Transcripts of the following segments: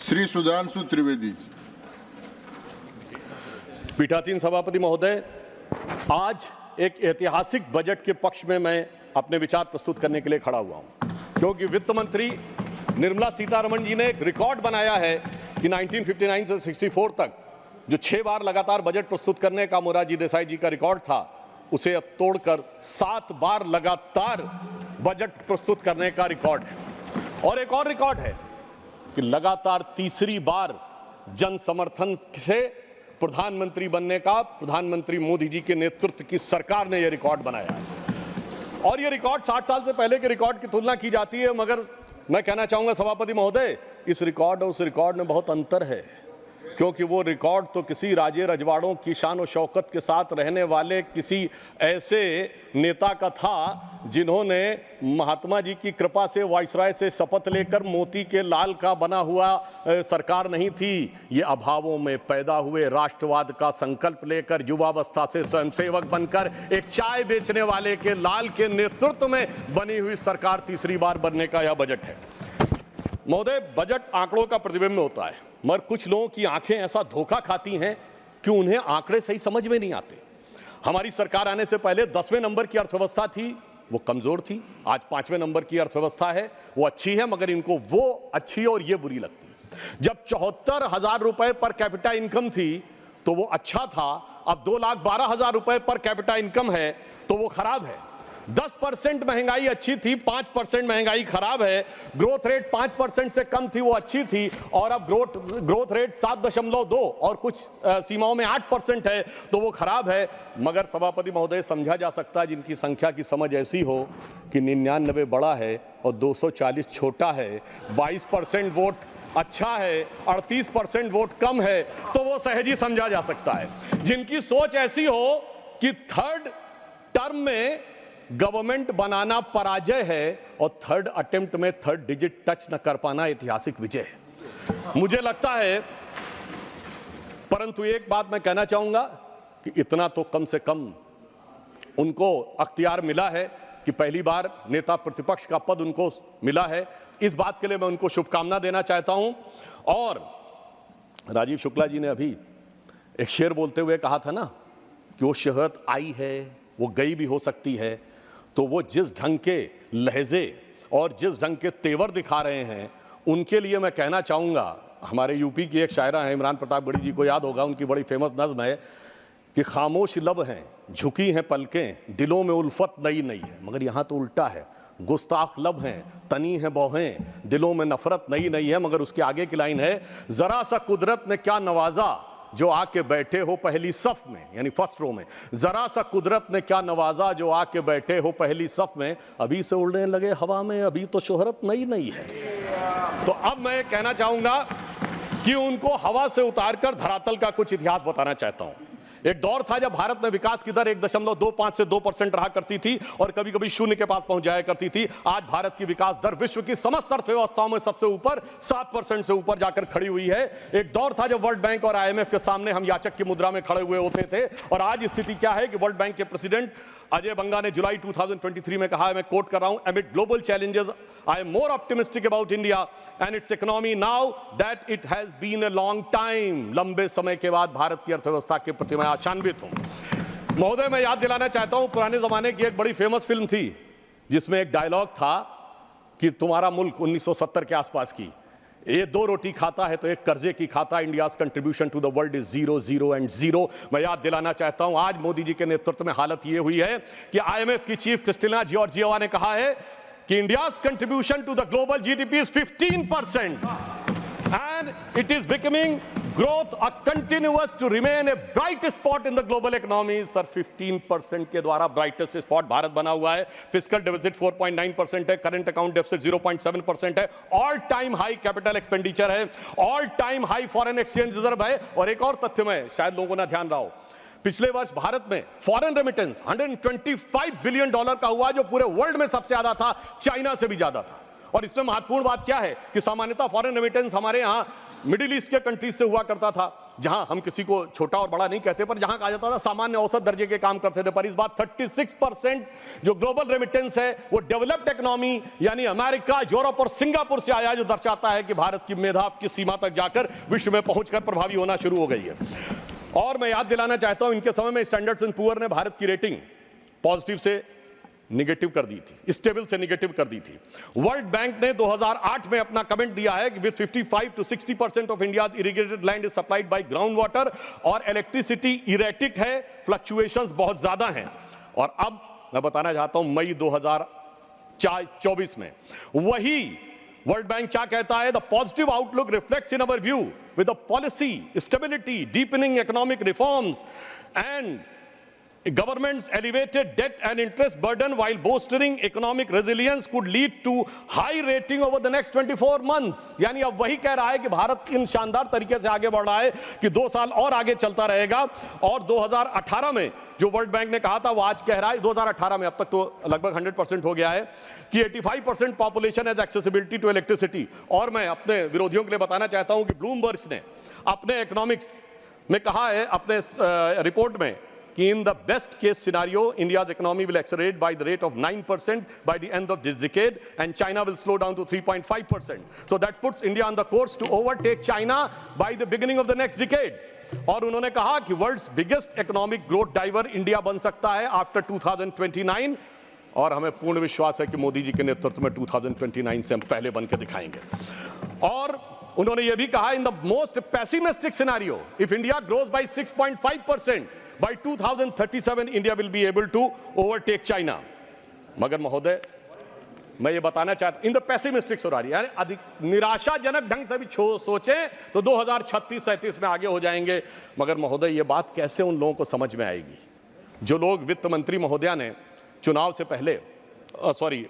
श्री सुधांशु त्रिवेदी। पीठासीन सभापति महोदय, आज एक ऐतिहासिक बजट के पक्ष में मैं अपने विचार प्रस्तुत करने के लिए खड़ा हुआ हूं, क्योंकि वित्त मंत्री निर्मला सीतारमण जी ने एक रिकॉर्ड बनाया है कि 1959 से 64 तक जो 6 बार लगातार बजट प्रस्तुत करने का मोरारजी देसाई जी का रिकॉर्ड था, उसे अब तोड़कर 7 बार लगातार बजट प्रस्तुत करने का रिकॉर्ड है। और एक और रिकॉर्ड है कि लगातार तीसरी बार जन समर्थन से प्रधानमंत्री बनने का प्रधानमंत्री मोदी जी के नेतृत्व की सरकार ने यह रिकॉर्ड बनाया है। और यह रिकॉर्ड 60 साल से पहले के रिकॉर्ड की तुलना की जाती है, मगर मैं कहना चाहूंगा सभापति महोदय, इस रिकॉर्ड और उस रिकॉर्ड में बहुत अंतर है, क्योंकि वो रिकॉर्ड तो किसी राजे रजवाड़ों की शान और शौकत के साथ रहने वाले किसी ऐसे नेता का था जिन्होंने महात्मा जी की कृपा से वाइसराय से शपथ लेकर मोती के लाल का बना हुआ सरकार नहीं थी। ये अभावों में पैदा हुए, राष्ट्रवाद का संकल्प लेकर युवावस्था से स्वयंसेवक बनकर एक चाय बेचने वाले के लाल के नेतृत्व में बनी हुई सरकार तीसरी बार बनने का यह बजट है। महोदय, बजट आंकड़ों का प्रतिबिंब होता है, मगर कुछ लोगों की आंखें ऐसा धोखा खाती हैं कि उन्हें आंकड़े सही समझ में नहीं आते। हमारी सरकार आने से पहले 10वें नंबर की अर्थव्यवस्था थी, वो कमजोर थी। आज 5वें नंबर की अर्थव्यवस्था है, वो अच्छी है, मगर इनको वो अच्छी और ये बुरी लगती है। जब 74,000 रुपए पर कैपिटा इनकम थी तो वो अच्छा था, अब 2,12,000 रुपए पर कैपिटा इनकम है तो वो खराब है। 10% महंगाई अच्छी थी, 5% महंगाई खराब है। ग्रोथ रेट 5% से कम थी, वो अच्छी थी, और अब ग्रोथ रेट 7.2 और कुछ सीमाओं में 8% है तो वो खराब है। मगर सभापति महोदय, समझा जा सकता है जिनकी संख्या की समझ ऐसी हो कि 99 बड़ा है और 240 छोटा है, 22% वोट अच्छा है, 38% वोट कम है, तो वो सहज ही समझा जा सकता है। जिनकी सोच ऐसी हो कि थर्ड टर्म में गवर्नमेंट बनाना पराजय है और थर्ड अटेम्प्ट में थर्ड डिजिट टच न कर पाना ऐतिहासिक विजय है, मुझे लगता है। परंतु एक बात मैं कहना चाहूंगा कि इतना तो कम से कम उनको अख्तियार मिला है कि पहली बार नेता प्रतिपक्ष का पद उनको मिला है। इस बात के लिए मैं उनको शुभकामना देना चाहता हूं। और राजीव शुक्ला जी ने अभी एक शेर बोलते हुए कहा था ना कि वो शोहरत आई है, वो गई भी हो सकती है, तो वो जिस ढंग के लहजे और जिस ढंग के तेवर दिखा रहे हैं, उनके लिए मैं कहना चाहूँगा, हमारे यूपी की एक शायरा है, इमरान प्रतापगढ़ी जी को याद होगा, उनकी बड़ी फेमस नज़्म है कि खामोश लब हैं, झुकी हैं पलकें, दिलों में उल्फत नई नई है। मगर यहाँ तो उल्टा है, गुस्ताख लब हैं, तनी हैं बौहें, दिलों में नफरत नई नई है। मगर उसके आगे की लाइन है, जरा सा कुदरत ने क्या नवाजा जो आके बैठे हो पहली सफ में, यानी फर्स्ट रो में। जरा सा कुदरत ने क्या नवाजा जो आके बैठे हो पहली सफ में, अभी से उड़ने लगे हवा में, अभी तो शोहरत नई नई है। तो अब मैं कहना चाहूंगा कि उनको हवा से उतारकर धरातल का कुछ इतिहास बताना चाहता हूं। एक दौर था जब भारत में विकास की दर 1.25 से 2% रहा करती थी और कभी कभी शून्य के पास पहुंच जाया करती थी। आज भारत की विकास दर विश्व की समस्त अर्थव्यवस्थाओं में सबसे ऊपर 7% से ऊपर जाकर खड़ी हुई है। एक दौर था जब वर्ल्ड बैंक और IMF के सामने हम याचक की मुद्रा में खड़े हुए होते थे, और आज स्थिति क्या है कि वर्ल्ड बैंक के प्रेसिडेंट अजय बंगा ने जुलाई 2023 में कहा है, मैं कोट कर रहा हूं, amid global challenges I am more optimistic about India and its economy now that it has been a long time। लंबे समय के बाद भारत की अर्थव्यवस्था के प्रति मैं आशान्वित हूं। महोदय, मैं याद दिलाना चाहता हूं, पुराने जमाने की एक बड़ी फेमस फिल्म थी जिसमें एक डायलॉग था कि तुम्हारा मुल्क 1970 के आसपास की, ये 2 रोटी खाता है तो एक कर्जे की खाता, India's contribution to the world is 0 0 and 0। मैं याद दिलाना चाहता हूं, आज मोदी जी के नेतृत्व में हालत ये हुई है कि IMF की चीफ क्रिस्टिना जॉर्जिएवा ने कहा है कि India's contribution to the global GDP is 15% and it is becoming growth a continuous to remain a bright spot in the global economy। Sir, 15% के द्वारा ब्राइटेस्ट स्पॉट भारत बना हुआ है। फिस्कल डेफिसिट 4.9% है, करंट अकाउंट डेफिसिट 0.7% है, all time high capital expenditure है, all time high foreign exchange reserve है। और एक और तथ्य में शायद लोगों ने ध्यान रहा हो, पिछले वर्ष भारत में फॉरेन रेमिटेंस $125 बिलियन का हुआ, जो पूरे वर्ल्ड में सबसे ज्यादा था, चाइना से भी ज्यादा था। और इसमें महत्वपूर्ण बात क्या है कि सामान्यतः फॉरेन रेमिटेंस हमारे यहां मिडिल ईस्ट के कंट्रीज से हुआ करता था, जहां हम किसी को छोटा और बड़ा नहीं कहते, पर जहां कहा जाता था सामान्य औसत दर्जे के काम करते थे, पर इस बार 36% जो ग्लोबल रेमिटेंस है वो डेवलप्ड इकोनॉमी यानी अमेरिका, यूरोप और सिंगापुर से आया, जो दर्शाता है कि भारत की मेधा की सीमा तक जाकर विश्व में पहुंचकर प्रभावी होना शुरू हो गई है। और मैं याद दिलाना चाहता हूं, इनके समय में स्टैंडर्ड्स एंड पुअर ने भारत की रेटिंग पॉजिटिव से निगेटिव कर दी थी, स्टेबल से निगेटिव कर दी थी। वर्ल्ड बैंक ने 2008 में अपना कमेंट दिया है कि with 55 to 60% of India's irrigated land is supplied by ground water, और इलेक्ट्रिसिटी इरेटिक है, फ्लक्चुएशंस बहुत ज्यादा हैं। और अब मैं बताना चाहता हूं मई 2024 में वही वर्ल्ड बैंक क्या कहता है, the positive outlook reflects in our view with the policy stability, deepening economic reforms and government's elevated debt and interest burden while bolstering economic resilience could lead to high rating over the next 24 months। यानी अब वही कह रहा है कि भारत इन शानदार तरीके से आगे बढ़ रहा है कि 2 साल और आगे चलता रहेगा। और 2018 में जो वर्ल्ड बैंक ने कहा था वो आज कह रहा है 2018 में, अब तक तो लगभग 100% हो गया है, कि 85% population has accessibility to electricity. और मैं अपने विरोधियों के लिए बताना चाहता हूं कि ब्लूमबर्ग ने अपने इकोनॉमिक्स में कहा है, अपने रिपोर्ट में, कि in the best case scenario India's economy will accelerate by the rate of 9% by the end of this decade and China will slow down to 3.5%, so that puts India on the course to overtake China by the beginning of the next decade। और उन्होंने कहा कि world's biggest economic growth driver India बन सकता है after 2029, और हमें पूर्ण विश्वास है कि मोदी जी के नेतृत्व में 2029 से हम पहले बन के दिखाएंगे। और उन्होंने यह भी कहा, in the most pessimistic scenario if India grows by 6.5% by 2037 India will be able to overtake China. मगर महोदय मैं ये बताना चाहता हूं, इन द पेसिमिस्टिक सिनेरियो, यानी अधिक निराशाजनक ढंग से भी सोचें तो 2036-37 में आगे हो जाएंगे। मगर महोदय ये बात कैसे उन लोगों को समझ में आएगी जो लोग, वित्त मंत्री महोदया ने चुनाव से पहले,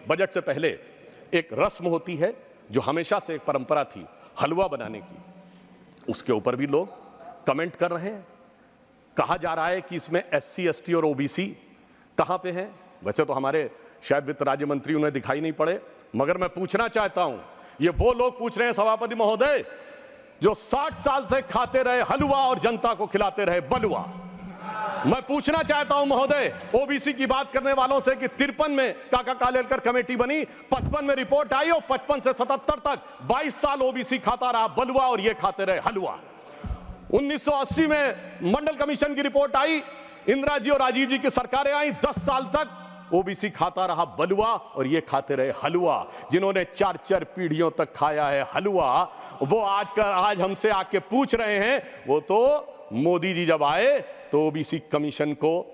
बजट से पहले एक रस्म होती है जो हमेशा से एक परंपरा थी हलवा बनाने की, उसके ऊपर भी लोग कमेंट कर रहे हैं। कहा जा रहा है कि इसमें SC ST और OBC कहां पे हैं। वैसे तो हमारे शायद वित्त राज्य मंत्री उन्हें दिखाई नहीं पड़े, मगर मैं पूछना चाहता हूं, ये वो लोग पूछ रहे हैं सभापति महोदय जो 60 साल से खाते रहे हलवा और जनता को खिलाते रहे बलुआ। मैं पूछना चाहता हूं महोदय OBC की बात करने वालों से कि 53 में काका कालेलकर कमेटी बनी, 55 में रिपोर्ट आई और 55 से 77 तक 22 साल OBC खाता रहा बलुआ और ये खाते रहे हलवा। 1980 में मंडल कमीशन की रिपोर्ट आई, इंदिरा जी और राजीव जी की सरकारें आई, 10 साल तक OBC खाता रहा बलुआ और ये खाते रहे हलवा। जिन्होंने 4-4 पीढ़ियों तक खाया है हलवा, वो आज हमसे आके पूछ रहे हैं, वो तो मोदी जी जब आए तो OBC कमीशन को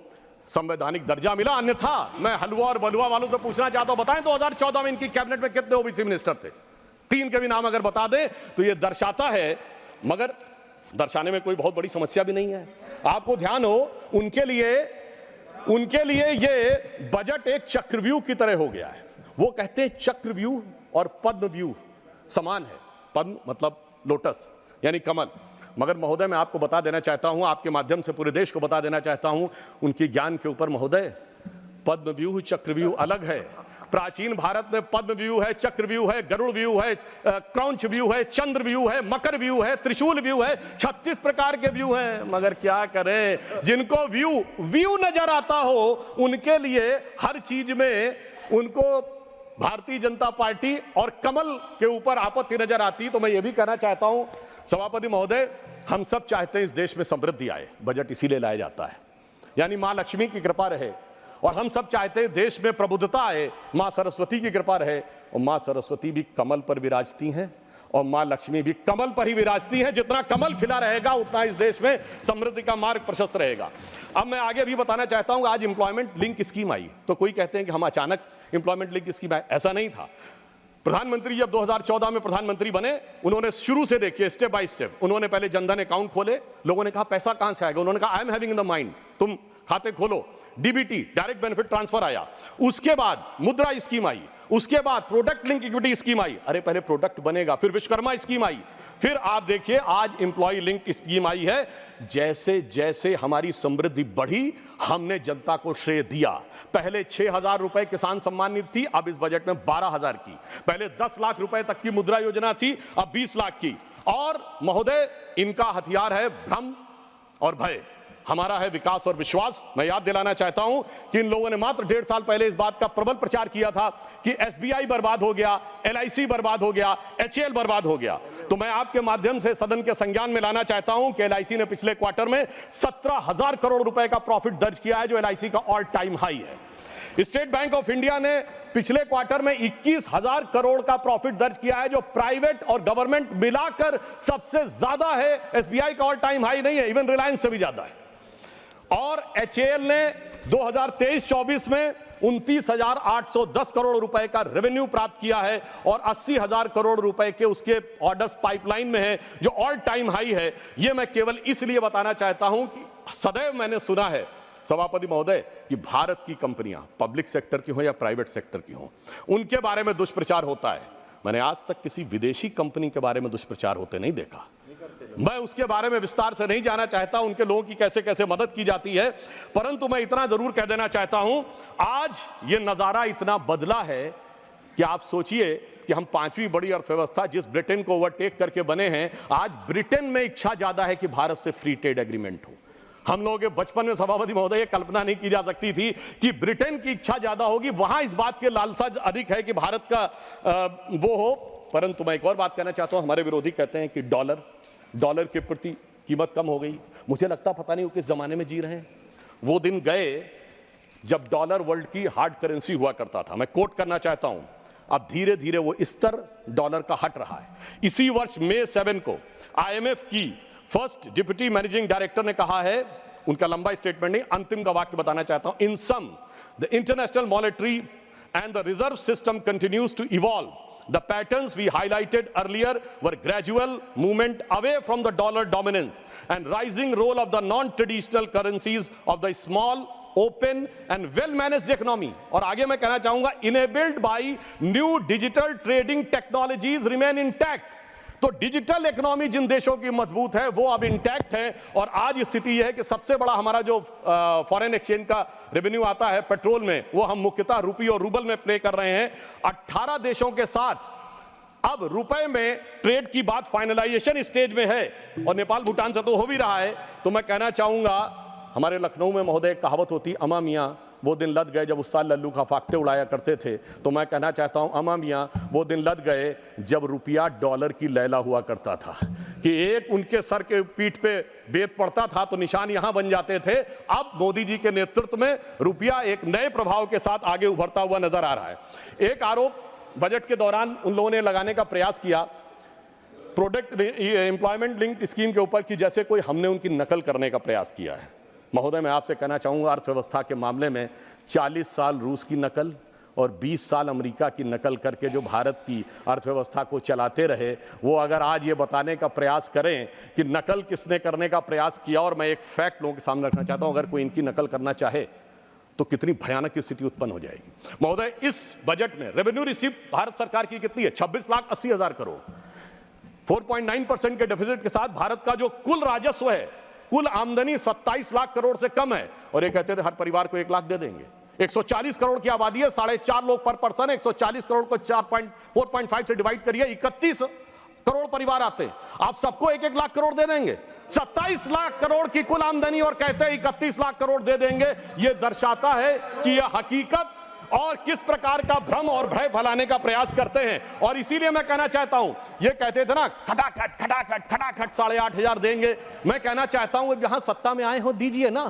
संवैधानिक दर्जा मिला, अन्यथा मैं हलवा और बलुआ वालों से पूछना चाहता हूं, बताएं 2014 में इनकी कैबिनेट में कितने OBC मिनिस्टर थे? 3 के भी नाम अगर बता दें तो ये दर्शाता है, मगर दर्शाने में कोई बहुत बड़ी समस्या भी नहीं है। आपको ध्यान हो, उनके लिए ये बजट एक चक्रव्यूह की तरह हो गया है। वो कहते हैं चक्रव्यूह और पद्मव्यूह समान है। पद्म मतलब लोटस यानी कमल, मगर महोदय मैं आपको बता देना चाहता हूं, आपके माध्यम से पूरे देश को बता देना चाहता हूं, उनकी ज्ञान के ऊपर महोदय पद्मव्यूह चक्रव्यूह अलग है। प्राचीन भारत में पद्म व्यू है, चक्र व्यू है, गरुड़ व्यू है, क्रौंच व्यू है, चंद्र व्यू है, मकर व्यू है, त्रिशूल व्यू है, 36 प्रकार के व्यू हैं। मगर क्या करें, जिनको व्यू नजर आता हो उनके लिए हर चीज में उनको भारतीय जनता पार्टी और कमल के ऊपर आपत्ति नजर आती। तो मैं ये भी कहना चाहता हूं सभापति महोदय, हम सब चाहते हैं इस देश में समृद्धि आए, बजट इसीलिए लाया जाता है, यानी मां लक्ष्मी की कृपा रहे, और हम सब चाहते हैं देश में प्रबुद्धता आए, मां सरस्वती की कृपा रहे। और मां सरस्वती भी कमल पर विराजती हैं और मां लक्ष्मी भी कमल पर ही विराजती हैं। जितना कमल खिला रहेगा उतना इस देश में समृद्धि का मार्ग प्रशस्त रहेगा। अब मैं आगे भी बताना चाहता हूं, आज एम्प्लॉयमेंट लिंक स्कीम आई तो कोई कहते हैं कि हम अचानक एम्प्लॉयमेंट लिंक स्कीम आए, ऐसा नहीं था। प्रधानमंत्री जब 2014 में प्रधानमंत्री बने, उन्होंने शुरू से देखिए स्टेप बाय स्टेप, उन्होंने पहले जनधन अकाउंट खोले। लोगों ने कहा पैसा कहां से आएगा, उन्होंने कहा I am having in the mind, तुम खाते खोलो। DBT डायरेक्ट बेनिफिट ट्रांसफर आया, उसके बाद मुद्रा स्कीम आई, उसके बाद प्रोडक्ट लिंक इक्विटी स्कीम आई, अरे पहले प्रोडक्ट बनेगा, फिर विश्वकर्मा स्कीम आई, फिर आप देखिए आज एम्प्लॉय लिंक स्कीम आई है। जैसे जैसे हमारी समृद्धि बढ़ी, हमने जनता को श्रेय दिया। पहले 6,000 रुपए किसान सम्मान निधि थी, अब इस बजट में 12,000 की। पहले 10 लाख रुपए तक की मुद्रा योजना थी, अब 20 लाख की। और महोदय, इनका हथियार है भ्रम और भय, हमारा है विकास और विश्वास। मैं याद दिलाना चाहता हूं कि इन लोगों ने मात्र 1.5 साल पहले इस बात का प्रबल प्रचार किया था कि एसबीआई बर्बाद हो गया, एलआईसी बर्बाद हो गया, एचएएल बर्बाद हो गया। तो मैं आपके माध्यम से सदन के संज्ञान में लाना चाहता हूं कि एलआईसी ने पिछले क्वार्टर में 17,000 करोड़ रुपए का प्रॉफिट दर्ज किया है, जो एलआईसी का ऑल टाइम हाई है। स्टेट बैंक ऑफ इंडिया ने पिछले क्वार्टर में 21,000 करोड़ का प्रॉफिट दर्ज किया है, जो प्राइवेट और गवर्नमेंट मिलाकर सबसे ज्यादा है। एसबीआई का ऑल टाइम हाई नहीं है, इवन रिलायंस से भी ज्यादा है। और एचएएल ने 2023-24 में 29,810 करोड़ रुपए का रेवेन्यू प्राप्त किया है और 80,000 करोड़ रुपए के उसके ऑर्डर्स पाइपलाइन में है, जो ऑल टाइम हाई है। यह मैं केवल इसलिए बताना चाहता हूं कि सदैव मैंने सुना है सभापति महोदय कि भारत की कंपनियां पब्लिक सेक्टर की हो या प्राइवेट सेक्टर की हो, उनके बारे में दुष्प्रचार होता है। मैंने आज तक किसी विदेशी कंपनी के बारे में दुष्प्रचार होते नहीं देखा। मैं उसके बारे में विस्तार से नहीं जाना चाहता, उनके लोगों की कैसे कैसे मदद की जाती है, परंतु मैं इतना जरूर कह देना चाहता हूं, आज ये नजारा इतना बदला है कि आप सोचिए कि हम 5वीं बड़ी अर्थव्यवस्था जिस ब्रिटेन को ओवरटेक करके बने हैं, आज ब्रिटेन में इच्छा ज्यादा है कि भारत से फ्री ट्रेड एग्रीमेंट हो। हम लोगों के बचपन में सभापति महोदय ये कल्पना नहीं की जा सकती थी कि ब्रिटेन की इच्छा ज्यादा होगी, वहां इस बात के लालसा अधिक है कि भारत का वो हो। परंतु मैं एक और बात कहना चाहता हूं, हमारे विरोधी कहते हैं कि डॉलर के प्रति कीमत कम हो गई। मुझे लगता पता नहीं वो किस जमाने में जी रहे हैं। वो दिन गए जब डॉलर वर्ल्ड की हार्ड करेंसी हुआ करता था। मैं कोट करना चाहता हूं, अब धीरे धीरे वो स्तर डॉलर का हट रहा है। इसी वर्ष मई 7 को आईएमएफ की फर्स्ट डिप्टी मैनेजिंग डायरेक्टर ने कहा है, उनका लंबा स्टेटमेंट नहीं, अंतिम का वाक्य बताना चाहता हूं, in sum the international monetary and the reserve system continues to evolve. The patterns we highlighted earlier were gradual movement away from the dollar dominance and rising role of the non-traditional currencies of the small, open and well-managed economy. और आगे मैं कहना चाहूंगा, enabled by new digital trading technologies remain intact. तो digital economy जिन देशों की मजबूत है वो अब इंटैक्ट है। और आज स्थिति यह है कि सबसे बड़ा हमारा जो फॉरेन एक्सचेंज का रेवेन्यू आता है पेट्रोल में, वो हम मुख्यतः रुपये और रूबल में प्ले कर रहे हैं। 18 देशों के साथ अब रुपए में ट्रेड की बात फाइनलाइजेशन स्टेज में है और नेपाल भूटान से तो हो भी रहा है। तो मैं कहना चाहूंगा, हमारे लखनऊ में महोदय कहावत होती, अमा मियाँ वो दिन लद गए जब उस्ताद लल्लू का फाख्ते उड़ाया करते थे। तो मैं कहना चाहता हूं, अमा मियाँ वो दिन लद गए जब रुपया डॉलर की लैला हुआ करता था कि एक उनके सर के पीठ पे बेत पड़ता था तो निशान यहां बन जाते थे। अब मोदी जी के नेतृत्व में रुपया एक नए प्रभाव के साथ आगे उभरता हुआ नजर आ रहा है। एक आरोप बजट के दौरान उन लोगों ने लगाने का प्रयास किया प्रोडक्ट एम्प्लॉयमेंट लिंक्ड स्कीम के ऊपर कि जैसे कोई हमने उनकी नकल करने का प्रयास किया है। महोदय, मैं आपसे कहना चाहूँगा, अर्थव्यवस्था के मामले में 40 साल रूस की नकल और 20 साल अमेरिका की नकल करके जो भारत की अर्थव्यवस्था को चलाते रहे, वो अगर आज ये बताने का प्रयास करें कि नकल किसने करने का प्रयास किया, और मैं एक फैक्ट लोगों के सामने रखना चाहता हूँ, अगर कोई इनकी नकल करना चाहे तो कितनी भयानक स्थिति उत्पन्न हो जाएगी। महोदय, इस बजट में रेवेन्यू रिसीप्ट भारत सरकार की कितनी है? 26,80,000 करोड़। 4.9% के डेफिसिट के साथ भारत का जो कुल राजस्व है, कुल आमदनी 27 लाख करोड़ से कम है। और ये कहते थे हर परिवार को 1 लाख दे देंगे। 140 करोड़ की आबादी है, 4.5 लोग पर पर्सन है। 140 करोड़ को 4.5 से डिवाइड करिए, 31 करोड़ परिवार आते हैं। आप सबको 1-1 लाख करोड़ दे देंगे। 27 लाख करोड़ की कुल आमदनी और कहते हैं 31 लाख करोड़ दे देंगे। यह दर्शाता है कि यह हकीकत और किस प्रकार का भ्रम और भय फैलाने का प्रयास करते हैं। और इसीलिए मैं कहना चाहता हूं, ये कहते थे ना खटाखट 8,500 देंगे। मैं कहना चाहता हूं, जहां सत्ता में आए हो दीजिए ना,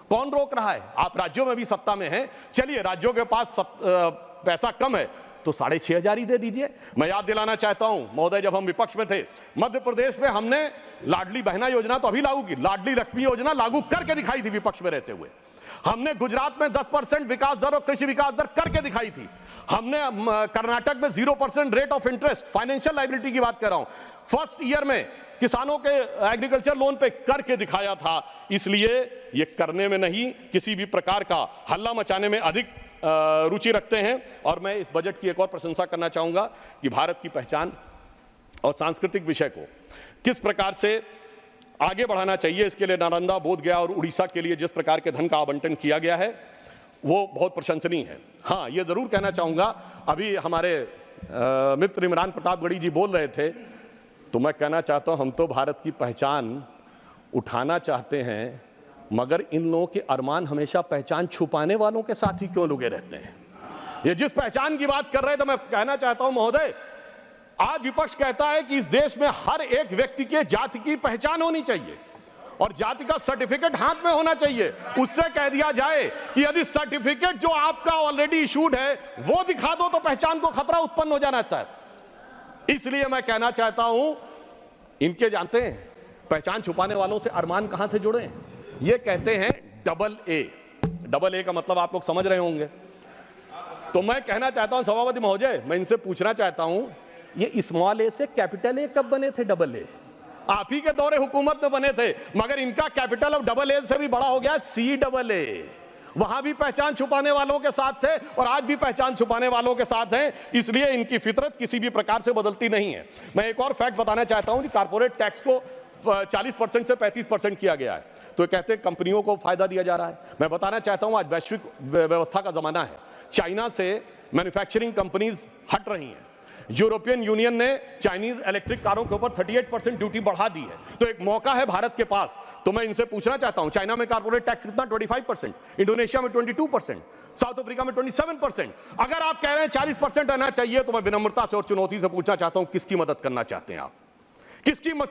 कौन रोक रहा है? आप राज्यों में भी सत्ता में हैं, चलिए राज्यों के पास पैसा कम है तो 6,500 ही दे दीजिए। मैं याद दिलाना चाहता हूं महोदय, जब हम विपक्ष में थे, मध्य प्रदेश में हमने लाडली बहना योजना तो अभी लागू की, लाडली लक्ष्मी योजना लागू करके दिखाई थी विपक्ष में रहते हुए। हमने गुजरात में 10% विकास दर और कृषि विकास दर करके दिखाई थी। हमने कर्नाटक में 0% rate of interest, financial liability की बात कर रहा हूं, फर्स्ट ईयर में किसानों के एग्रीकल्चर लोन पे करके दिखाया था। इसलिए ये करने में नहीं, किसी भी प्रकार का हल्ला मचाने में अधिक रुचि रखते हैं। और मैं इस बजट की एक और प्रशंसा करना चाहूंगा कि भारत की पहचान और सांस्कृतिक विषय को किस प्रकार से आगे बढ़ाना चाहिए, इसके लिए नालंदा, बोधगया और उड़ीसा के लिए जिस प्रकार के धन का आवंटन किया गया है वो बहुत प्रशंसनीय है। हाँ, ये जरूर कहना चाहूंगा, अभी हमारे मित्र इमरान प्रतापगढ़ी जी बोल रहे थे तो मैं कहना चाहता हूं, हम तो भारत की पहचान उठाना चाहते हैं, मगर इन लोगों के अरमान हमेशा पहचान छुपाने वालों के साथ ही क्यों लुके रहते हैं। ये जिस पहचान की बात कर रहे हैं, तो मैं कहना चाहता हूं महोदय, आज विपक्ष कहता है कि इस देश में हर एक व्यक्ति के जाति की पहचान होनी चाहिए और जाति का सर्टिफिकेट हाथ में होना चाहिए। उससे कह दिया जाए कि यदि सर्टिफिकेट जो आपका ऑलरेडी इशूड है वो दिखा दो तो पहचान को खतरा उत्पन्न हो जाना चाहिए। इसलिए मैं कहना चाहता हूं, इनके जानते हैं पहचान छुपाने वालों से अरमान कहां से जुड़े हैं। ये कहते हैं डबल ए का मतलब आप लोग समझ रहे होंगे। तो मैं कहना चाहता हूं सभापति महोदय, मैं इनसे पूछना चाहता हूं, ये स्मॉल ए से कैपिटल ए कब बने थे? डबल ए आप ही के दौरे हुकूमत में बने थे, मगर इनका कैपिटल अब डबल ए से भी बड़ा हो गया, CAA। वहां भी पहचान छुपाने वालों के साथ थे और आज भी पहचान छुपाने वालों के साथ हैं। इसलिए इनकी फितरत किसी भी प्रकार से बदलती नहीं है। मैं एक और फैक्ट बताना चाहता हूं कि कारपोरेट टैक्स को 40% से 35% किया गया है, तो कहते हैं कंपनियों को फायदा दिया जा रहा है। मैं बताना चाहता हूं, आज वैश्विक व्यवस्था का जमाना है, चाइना से मैन्युफैक्चरिंग कंपनीज हट रही हैं। यूरोपियन यूनियन ने चाइनीज इलेक्ट्रिक कारों के ऊपर 38% ड्यूटी बढ़ा दी है, तो एक मौका है भारत के पास। तो मैं इनसे पूछना चाहता हूं, चाइना में कारपोरेट टैक्स कितना? 25%, इंडोनेशिया में 22%, साउथ अफ्रीका में 27%। अगर आप कह रहे हैं 40% रहना चाहिए, तो मैं विनम्रता से और चुनौती से पूछना चाहता हूं, किसकी मदद करना चाहते हैं आप?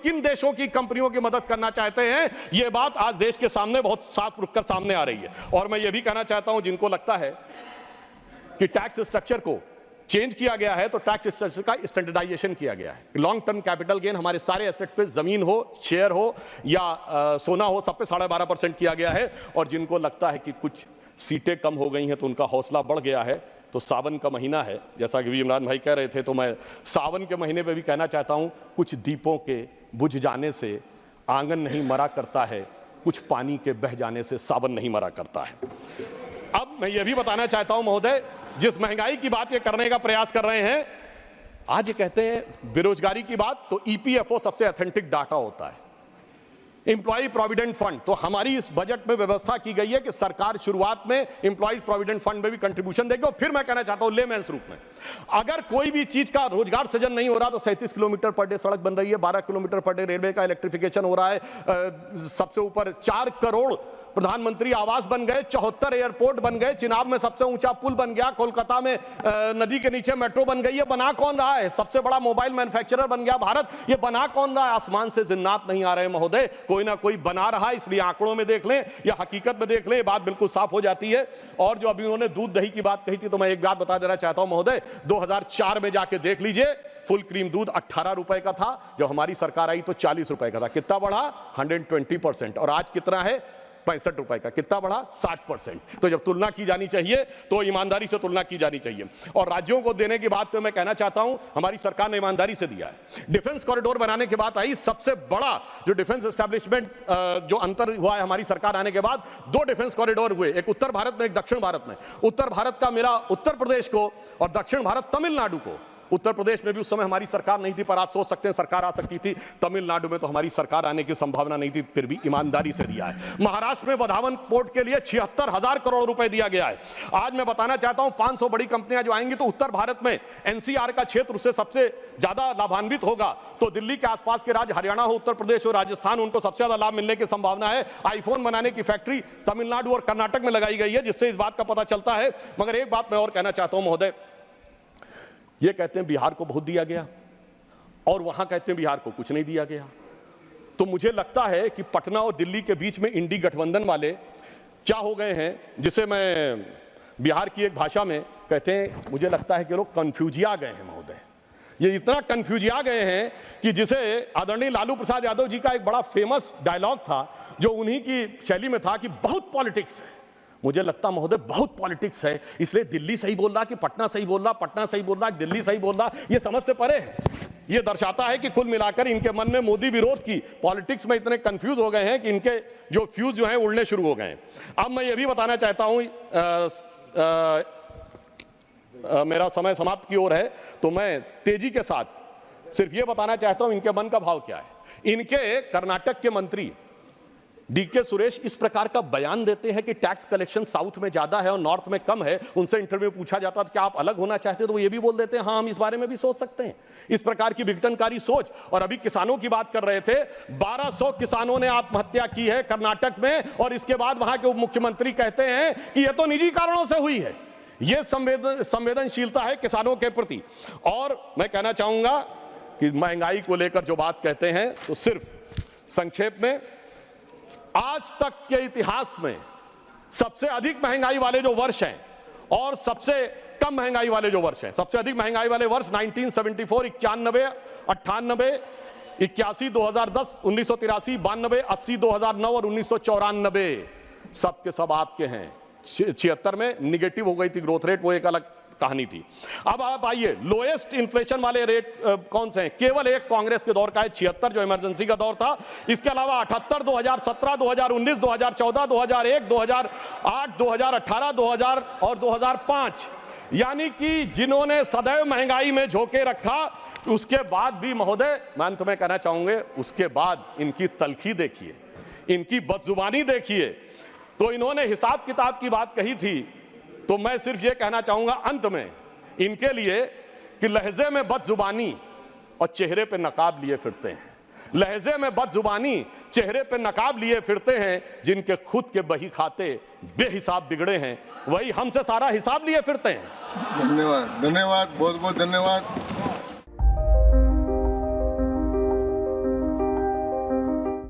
किन देशों की कंपनियों की मदद करना चाहते हैं? यह बात आज देश के सामने बहुत साफ रुक कर सामने आ रही है। और मैं यह भी कहना चाहता हूं, जिनको लगता है कि टैक्स स्ट्रक्चर को चेंज किया गया है, तो टैक्स स्ट्रक्चर का स्टैंडर्डाइजेशन किया गया है। लॉन्ग टर्म कैपिटल गेन हमारे सारे एसेट पे, जमीन हो, शेयर हो या सोना हो, सब पे 12.5% किया गया है। और जिनको लगता है कि कुछ सीटें कम हो गई हैं तो उनका हौसला बढ़ गया है, तो सावन का महीना है, जैसा कि इमरान भाई कह रहे थे, तो मैं सावन के महीने पे भी कहना चाहता हूं, कुछ दीपों के बुझ जाने से आंगन नहीं मरा करता है, कुछ पानी के बह जाने से सावन नहीं मरा करता है। अब मैं ये भी बताना चाहता हूं महोदय, जिस महंगाई की बात ये करने का प्रयास कर रहे हैं, आज ये कहते हैं बेरोजगारी की बात, तो EPFO सबसे ऑथेंटिक डाटा होता है, एम्प्लॉय प्रोविडेंट फंड। तो हमारी इस बजट में व्यवस्था की गई है कि सरकार शुरुआत में एम्प्लॉयज प्रोविडेंट फंड में भी कंट्रीब्यूशन देगी। और फिर मैं कहना चाहता हूं लेमेंस रूप में, अगर कोई भी चीज का रोजगार सृजन नहीं हो रहा, तो 37 किलोमीटर पर डे सड़क बन रही है, 12 किलोमीटर पर डे रेलवे का इलेक्ट्रिफिकेशन हो रहा है, सबसे ऊपर 4 करोड़ प्रधानमंत्री आवास बन गए, 74 एयरपोर्ट बन गए, चिनाब में सबसे ऊंचा पुल बन गया, कोलकाता में नदी के नीचे मेट्रो बन गई है। बना कौन रहा है? सबसे बड़ा मोबाइल मैन्युफैक्चरर बन गया भारत। ये बना कौन रहा है? आसमान से जिन्नात नहीं आ रहे महोदय, कोई ना कोई बना रहा है। इसलिए आंकड़ों में देख लें या हकीकत में देख लें, बात बिल्कुल साफ हो जाती है। और जो अभी उन्होंने दूध दही की बात कही थी, तो मैं एक बात बता देना चाहता हूं महोदय, 2004 में जाके देख लीजिए, फुल क्रीम दूध 18 रुपए का था, जब हमारी सरकार आई तो 40 रुपए का था। कितना बढ़ा? 120%। और आज कितना है? 65 रुपए का। कितना बढ़ा? 60%। तो जब तुलना की जानी चाहिए तो ईमानदारी से तुलना की जानी चाहिए। और राज्यों को देने की बात पे मैं कहना चाहता हूं, हमारी सरकार ने ईमानदारी से दिया है। डिफेंस कॉरिडोर बनाने की बात आई, सबसे बड़ा जो डिफेंस एस्टेब्लिशमेंट जो अंतर हुआ है हमारी सरकार आने के बाद, 2 डिफेंस कॉरिडोर हुए, एक उत्तर भारत में, एक दक्षिण भारत में। उत्तर भारत का मेरा उत्तर प्रदेश को और दक्षिण भारत तमिलनाडु को। उत्तर प्रदेश में भी उस समय हमारी सरकार नहीं थी, पर आप सोच सकते हैं सरकार आ सकती थी। तमिलनाडु में तो हमारी सरकार आने की संभावना नहीं थी, फिर भी ईमानदारी से दिया है। महाराष्ट्र में वधावन पोर्ट के लिए 76,000 करोड़ रुपए दिया गया है। आज मैं बताना चाहता हूं, 500 बड़ी कंपनियां जो आएंगी, तो उत्तर भारत में NCR का क्षेत्र उससे सबसे ज्यादा लाभान्वित होगा। तो दिल्ली के आसपास के राज्य, हरियाणा हो, उत्तर प्रदेश हो, राजस्थान, उनको सबसे ज्यादा लाभ मिलने की संभावना है। आईफोन बनाने की फैक्ट्री तमिलनाडु और कर्नाटक में लगाई गई है, जिससे इस बात का पता चलता है। मगर एक बात मैं और कहना चाहता हूं महोदय, ये कहते हैं बिहार को बहुत दिया गया और वहां कहते हैं बिहार को कुछ नहीं दिया गया। तो मुझे लगता है कि पटना और दिल्ली के बीच में इंडी गठबंधन वाले क्या हो गए हैं, जिसे मैं बिहार की एक भाषा में कहते हैं, मुझे लगता है कि लोग कंफ्यूजिया गए हैं महोदय। ये इतना कंफ्यूजिया गए हैं कि जिसे आदरणीय लालू प्रसाद यादव जी का एक बड़ा फेमस डायलॉग था, जो उन्हीं की शैली में था कि बहुत पॉलिटिक्स है। मुझे लगता महोदय बहुत पॉलिटिक्स है, इसलिए दिल्ली सही बोल रहा कि पटना सही बोल रहा, पटना सही बोल रहा दिल्ली सही बोल रहा, ये समझ से परे है। ये दर्शाता है कि कुल मिलाकर इनके मन में मोदी विरोध की पॉलिटिक्स में इतने कंफ्यूज हो गए हैं कि इनके जो फ्यूज जो हैं उड़ने शुरू हो गए हैं। अब मैं ये भी बताना चाहता हूं, मेरा समय समाप्त की ओर है, तो मैं तेजी के साथ सिर्फ ये बताना चाहता हूं इनके मन का भाव क्या है। इनके कर्नाटक के मंत्री डीके सुरेश इस प्रकार का बयान देते हैं कि टैक्स कलेक्शन साउथ में ज्यादा है और नॉर्थ में कम है। उनसे इंटरव्यू पूछा जाता तो क्या आप अलग होना चाहते हो, तो वो ये भी बोल देते हैं हाँ हम इस बारे में भी सोच सकते हैं। इस प्रकार की विघटनकारी सोच। और अभी किसानों की बात कर रहे थे, 1200 किसानों ने आत्महत्या की है कर्नाटक में, और इसके बाद वहां के उप मुख्यमंत्री कहते हैं कि यह तो निजी कारणों से हुई है। यह संवेदनशीलता है किसानों के प्रति। और मैं कहना चाहूंगा कि महंगाई को लेकर जो बात कहते हैं, तो सिर्फ संक्षेप में, आज तक के इतिहास में सबसे अधिक महंगाई वाले जो वर्ष हैं और सबसे कम महंगाई वाले जो वर्ष हैं, सबसे अधिक महंगाई वाले वर्ष 1974, 91, 98, 81, 2010, 1983, 92, 80, 2009 और 1994 सब के सब आपके हैं। 76 में निगेटिव हो गई थी ग्रोथ रेट, वो एक अलग कहानी थी। अब आप आइए, लोएस्ट इन्फ्लेशन वाले रेट कौन से हैं? केवल एक कांग्रेस के दौर का है 76 जो इमरजेंसी का दौर था। इसके अलावा 78, 2017, 2019, 2014, 2001, 2008, 2018, 2000 और 2005, यानी कि जिन्होंने सदैव महंगाई में झोंके रखा, उसके बाद भी महोदय मैं अंत में कहना चाहूंगे, उसके बाद इनकी तलखी देखिए, इनकी बदजुबानी देखिए। तो इन्होंने हिसाब किताब की बात कही थी, तो मैं सिर्फ ये कहना चाहूंगा अंत में इनके लिए कि लहजे में बदजुबानी और चेहरे पे नकाब लिए फिरते हैं। लहजे में बदजुबानी, चेहरे पे नकाब लिए फिरते हैं। जिनके खुद के बही खाते बेहिसाब बिगड़े हैं, वही हमसे सारा हिसाब लिए फिरते हैं। धन्यवाद, धन्यवाद, बहुत बहुत धन्यवाद।